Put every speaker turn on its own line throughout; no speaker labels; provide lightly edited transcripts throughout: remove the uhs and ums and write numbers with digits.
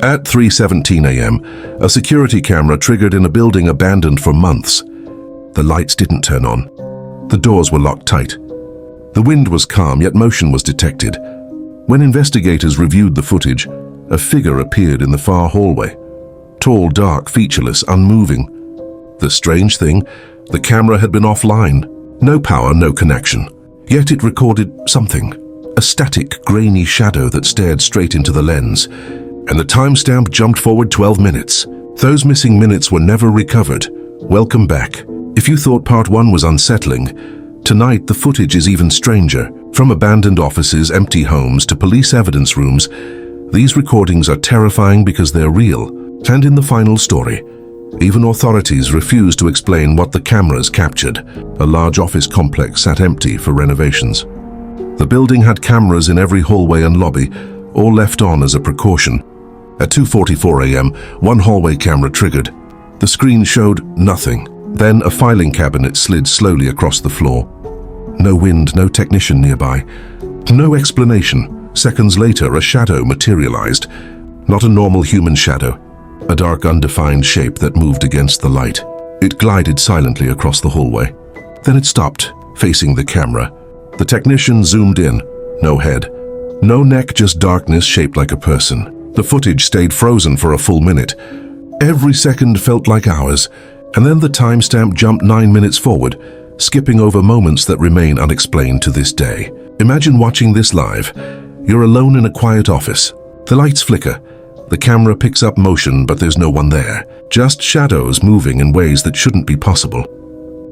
At 3:17 a.m., a security camera triggered in a building abandoned for months. The lights didn't turn on. The doors were locked tight. The wind was calm, yet motion was detected. When investigators reviewed the footage, a figure appeared in the far hallway. Tall, dark, featureless, unmoving. The strange thing, the camera had been offline. No power, no connection. Yet it recorded something. A static, grainy shadow that stared straight into the lens. And the timestamp jumped forward 12 minutes. Those missing minutes were never recovered. Welcome back. If you thought part 1 was unsettling, tonight the footage is even stranger. From abandoned offices, empty homes, to police evidence rooms, these recordings are terrifying because they're real. And in the final story, even authorities refuse to explain what the cameras captured. A large office complex sat empty for renovations. The building had cameras in every hallway and lobby, all left on as a precaution. At 2:44 a.m., one hallway camera triggered. The screen showed nothing. Then a filing cabinet slid slowly across the floor. No wind, no technician nearby. No explanation. Seconds later, a shadow materialized. Not a normal human shadow. A dark, undefined shape that moved against the light. It glided silently across the hallway. Then it stopped, facing the camera. The technician zoomed in. No head. No neck, just darkness shaped like a person. The footage stayed frozen for a full minute. Every second felt like hours, and then the timestamp jumped 9 minutes forward, skipping over moments that remain unexplained to this day. Imagine watching this live. You're alone in a quiet office. The lights flicker. The camera picks up motion, but there's no one there. Just shadows moving in ways that shouldn't be possible.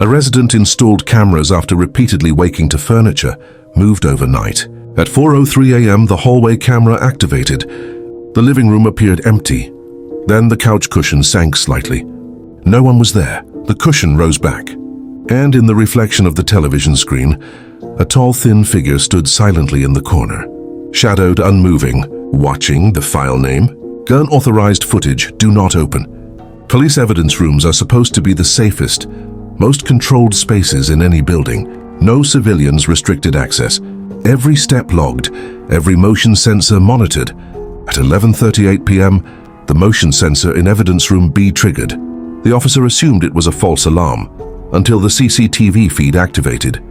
A resident installed cameras after repeatedly waking to furniture, moved overnight. At 4:03 a.m., the hallway camera activated. The living room appeared empty. Then the couch cushion sank slightly. No one was there. The cushion rose back. And in the reflection of the television screen, a tall, thin figure stood silently in the corner. Shadowed, unmoving, watching. The file name: Gun-authorized footage, do not open. Police evidence rooms are supposed to be the safest, most controlled spaces in any building. No civilians, restricted access. Every step logged, every motion sensor monitored. At 11:38 p.m., the motion sensor in evidence room B triggered. The officer assumed it was a false alarm, until the CCTV feed activated.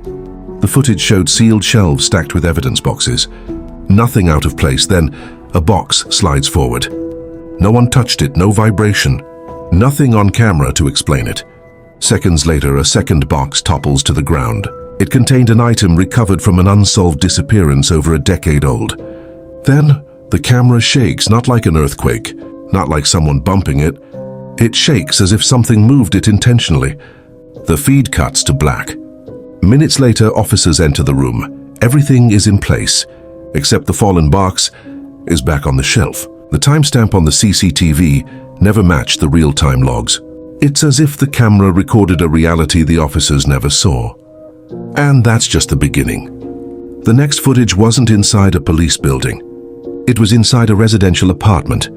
The footage showed sealed shelves stacked with evidence boxes. Nothing out of place. Then, a box slides forward. No one touched it, no vibration. Nothing on camera to explain it. Seconds later, a second box topples to the ground. It contained an item recovered from an unsolved disappearance over a decade old. Then, the camera shakes, not like an earthquake, not like someone bumping it. It shakes as if something moved it intentionally. The feed cuts to black. Minutes later, officers enter the room. Everything is in place, except the fallen box is back on the shelf. The timestamp on the CCTV never matched the real-time logs. It's as if the camera recorded a reality the officers never saw. And that's just the beginning. The next footage wasn't inside a police building. It was inside a residential apartment,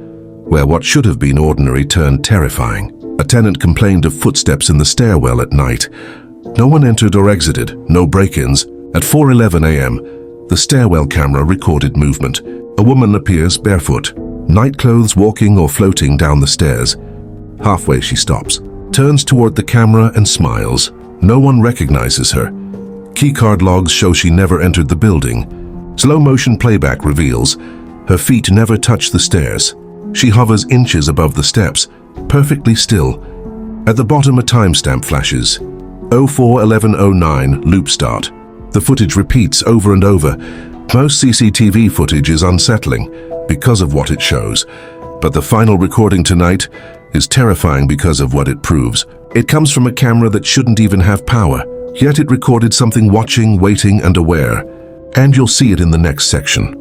where what should have been ordinary turned terrifying. A tenant complained of footsteps in the stairwell at night. No one entered or exited, no break-ins. At 4:11 a.m., the stairwell camera recorded movement. A woman appears barefoot, nightclothes, walking or floating down the stairs. Halfway she stops, turns toward the camera and smiles. No one recognizes her. Keycard logs show she never entered the building. Slow-motion playback reveals her feet never touch the stairs. She hovers inches above the steps, perfectly still. At the bottom, a timestamp flashes. 04:11:09, loop start. The footage repeats over and over. Most CCTV footage is unsettling because of what it shows, but the final recording tonight is terrifying because of what it proves. It comes from a camera that shouldn't even have power, yet it recorded something watching, waiting, and aware. And you'll see it in the next section.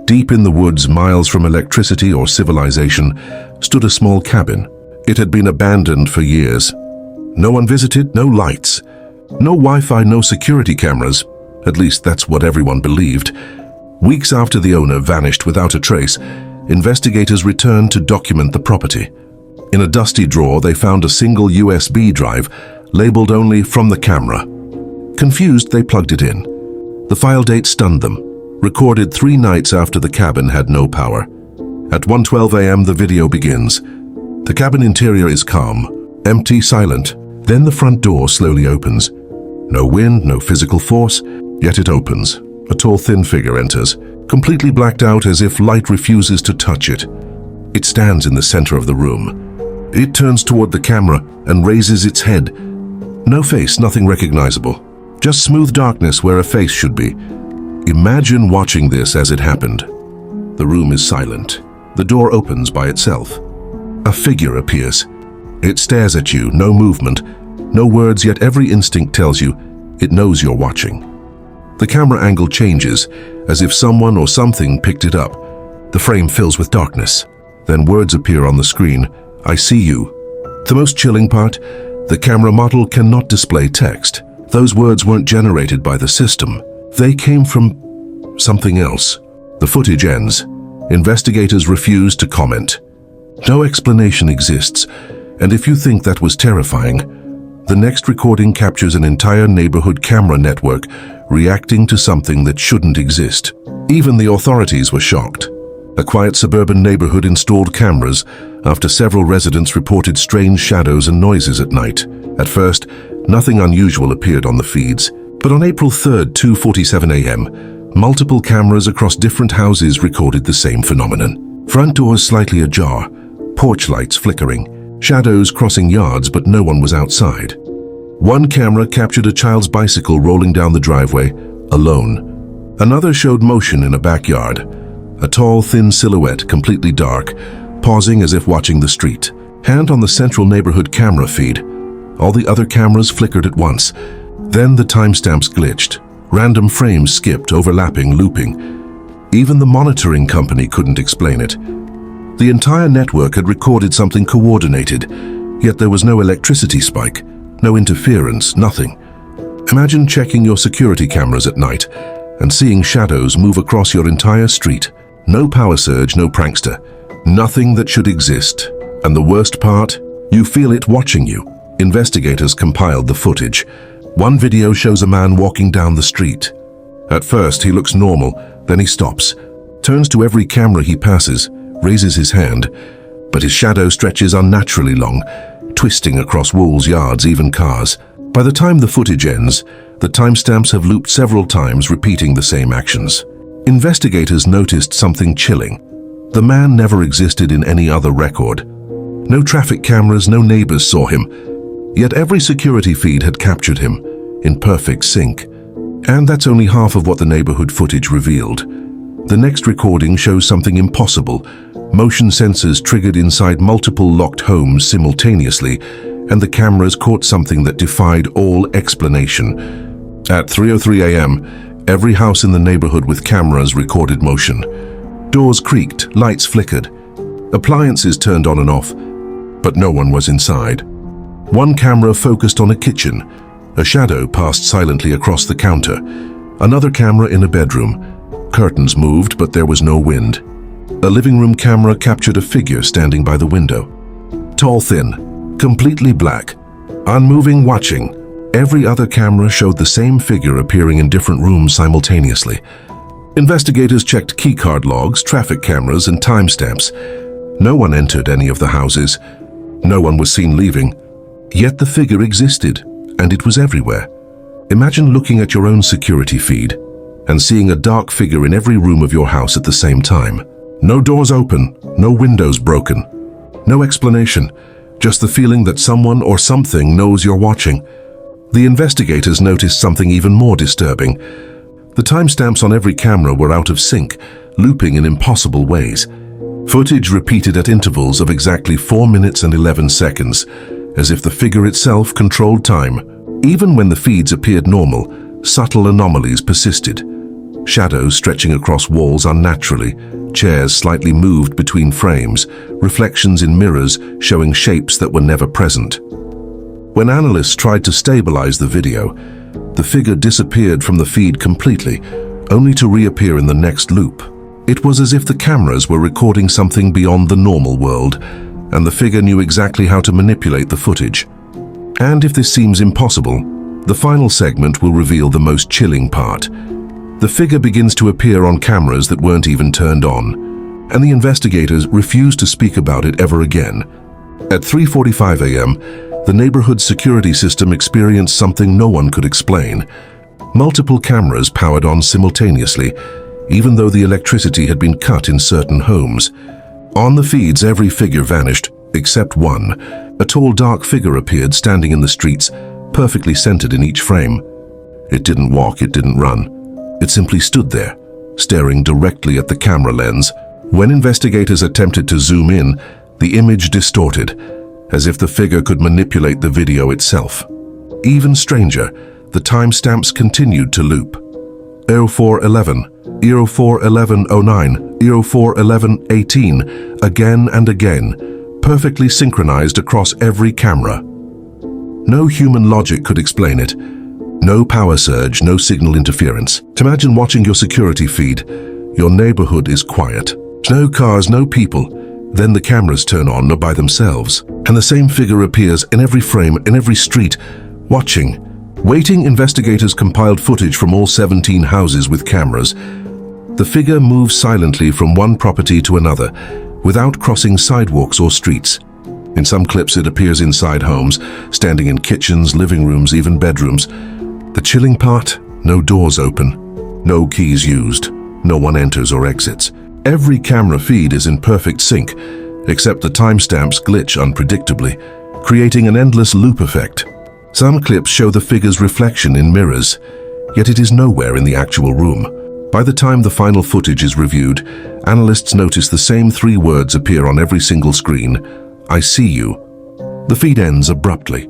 Deep in the woods, miles from electricity or civilization, stood a small cabin. It had been abandoned for years. No one visited, no lights, no Wi-Fi, no security cameras. At least that's what everyone believed. Weeks after the owner vanished without a trace, investigators returned to document the property. In a dusty drawer, they found a single USB drive, labeled only "from the camera." Confused, they plugged it in. The file date stunned them. Recorded 3 nights after the cabin had no power. At 1:12 a.m. the video begins. The cabin interior is calm, empty, silent. Then the front door slowly opens. No wind, no physical force, yet it opens. A tall, thin figure enters, completely blacked out as if light refuses to touch it. It stands in the center of the room. It turns toward the camera and raises its head. No face, nothing recognizable. Just smooth darkness where a face should be. Imagine watching this as it happened. The room is silent. The door opens by itself. A figure appears. It stares at you, no movement, no words, yet every instinct tells you it knows you're watching. The camera angle changes, as if someone or something picked it up. The frame fills with darkness. Then words appear on the screen. I see you. The most chilling part, the camera model cannot display text. Those words weren't generated by the system. They came from something else. The footage ends. Investigators refuse to comment. No explanation exists, and if you think that was terrifying, the next recording captures an entire neighborhood camera network reacting to something that shouldn't exist. Even the authorities were shocked. A quiet suburban neighborhood installed cameras after several residents reported strange shadows and noises at night. At first, nothing unusual appeared on the feeds, but on April 3rd, 2:47 a.m., multiple cameras across different houses recorded the same phenomenon. Front doors slightly ajar, porch lights flickering, shadows crossing yards, but no one was outside. One camera captured a child's bicycle rolling down the driveway, alone. Another showed motion in a backyard. A tall, thin silhouette, completely dark, pausing as if watching the street. Hand on the central neighborhood camera feed. All the other cameras flickered at once. Then the timestamps glitched. Random frames skipped, overlapping, looping. Even the monitoring company couldn't explain it. The entire network had recorded something coordinated, yet there was no electricity spike, no interference, nothing. Imagine checking your security cameras at night and seeing shadows move across your entire street. No power surge, no prankster. Nothing that should exist. And the worst part? You feel it watching you. Investigators compiled the footage. One video shows a man walking down the street. At first, he looks normal, then he stops, turns to every camera he passes, raises his hand, but his shadow stretches unnaturally long, twisting across walls, yards, even cars. By the time the footage ends, the timestamps have looped several times, repeating the same actions. Investigators noticed something chilling. The man never existed in any other record. No traffic cameras, no neighbors saw him. Yet every security feed had captured him, in perfect sync. And that's only half of what the neighborhood footage revealed. The next recording shows something impossible. Motion sensors triggered inside multiple locked homes simultaneously, and the cameras caught something that defied all explanation. At 3:03 a.m., every house in the neighborhood with cameras recorded motion. Doors creaked, lights flickered, appliances turned on and off, but no one was inside. One camera focused on a kitchen. A shadow passed silently across the counter. Another camera in a bedroom. Curtains moved, but there was no wind. A living room camera captured a figure standing by the window. Tall, thin, completely black, unmoving, watching. Every other camera showed the same figure appearing in different rooms simultaneously. Investigators checked keycard logs, traffic cameras, and timestamps. No one entered any of the houses. No one was seen leaving. Yet the figure existed, and it was everywhere. Imagine looking at your own security feed and seeing a dark figure in every room of your house at the same time. No doors open, no windows broken. No explanation, just the feeling that someone or something knows you're watching. The investigators noticed something even more disturbing. The timestamps on every camera were out of sync, looping in impossible ways. Footage repeated at intervals of exactly 4 minutes and 11 seconds, as if the figure itself controlled time. Even when the feeds appeared normal, subtle anomalies persisted. Shadows stretching across walls unnaturally, chairs slightly moved between frames, reflections in mirrors showing shapes that were never present. When analysts tried to stabilize the video, the figure disappeared from the feed completely, only to reappear in the next loop. It was as if the cameras were recording something beyond the normal world, and the figure knew exactly how to manipulate the footage. And if this seems impossible, the final segment will reveal the most chilling part. The figure begins to appear on cameras that weren't even turned on. and the investigators refused to speak about it ever again. At 3:45 a.m., the neighborhood security system experienced something no one could explain. Multiple cameras powered on simultaneously, even though the electricity had been cut in certain homes. On the feeds, every figure vanished, except one. A tall, dark figure appeared standing in the streets, perfectly centered in each frame. It didn't walk, it didn't run. It simply stood there, staring directly at the camera lens. When investigators attempted to zoom in, the image distorted, as if the figure could manipulate the video itself. Even stranger, the timestamps continued to loop. 0411, 041109, 041118, again and again, perfectly synchronized across every camera. No human logic could explain it. No power surge, no signal interference. Imagine watching your security feed. Your neighborhood is quiet. No cars, no people. Then the cameras turn on by themselves, and the same figure appears in every frame, in every street, watching. Waiting, investigators compiled footage from all 17 houses with cameras. The figure moves silently from one property to another, without crossing sidewalks or streets. In some clips, it appears inside homes, standing in kitchens, living rooms, even bedrooms. The chilling part, no doors open, no keys used, no one enters or exits. Every camera feed is in perfect sync, except the timestamps glitch unpredictably, creating an endless loop effect. Some clips show the figure's reflection in mirrors, yet it is nowhere in the actual room. By the time the final footage is reviewed, analysts notice the same 3 words appear on every single screen: "I see you." The feed ends abruptly.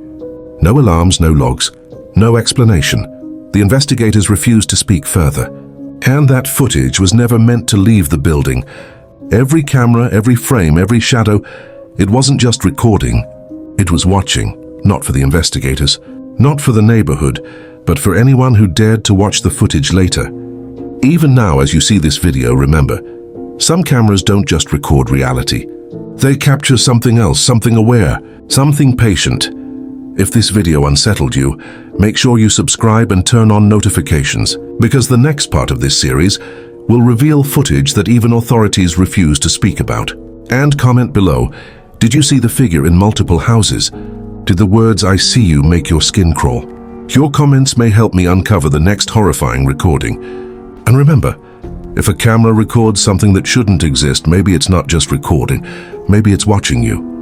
No alarms, no logs, no explanation. The investigators refused to speak further. And that footage was never meant to leave the building. Every camera, every frame, every shadow, it wasn't just recording, it was watching. Not for the investigators, not for the neighborhood, but for anyone who dared to watch the footage later. Even now, as you see this video, remember, some cameras don't just record reality. They capture something else, something aware, something patient. If this video unsettled you, make sure you subscribe and turn on notifications, because the next part of this series will reveal footage that even authorities refuse to speak about. And comment below, did you see the figure in multiple houses? Did the words "I see you" make your skin crawl? Your comments may help me uncover the next horrifying recording. And remember, if a camera records something that shouldn't exist, maybe it's not just recording, maybe it's watching you.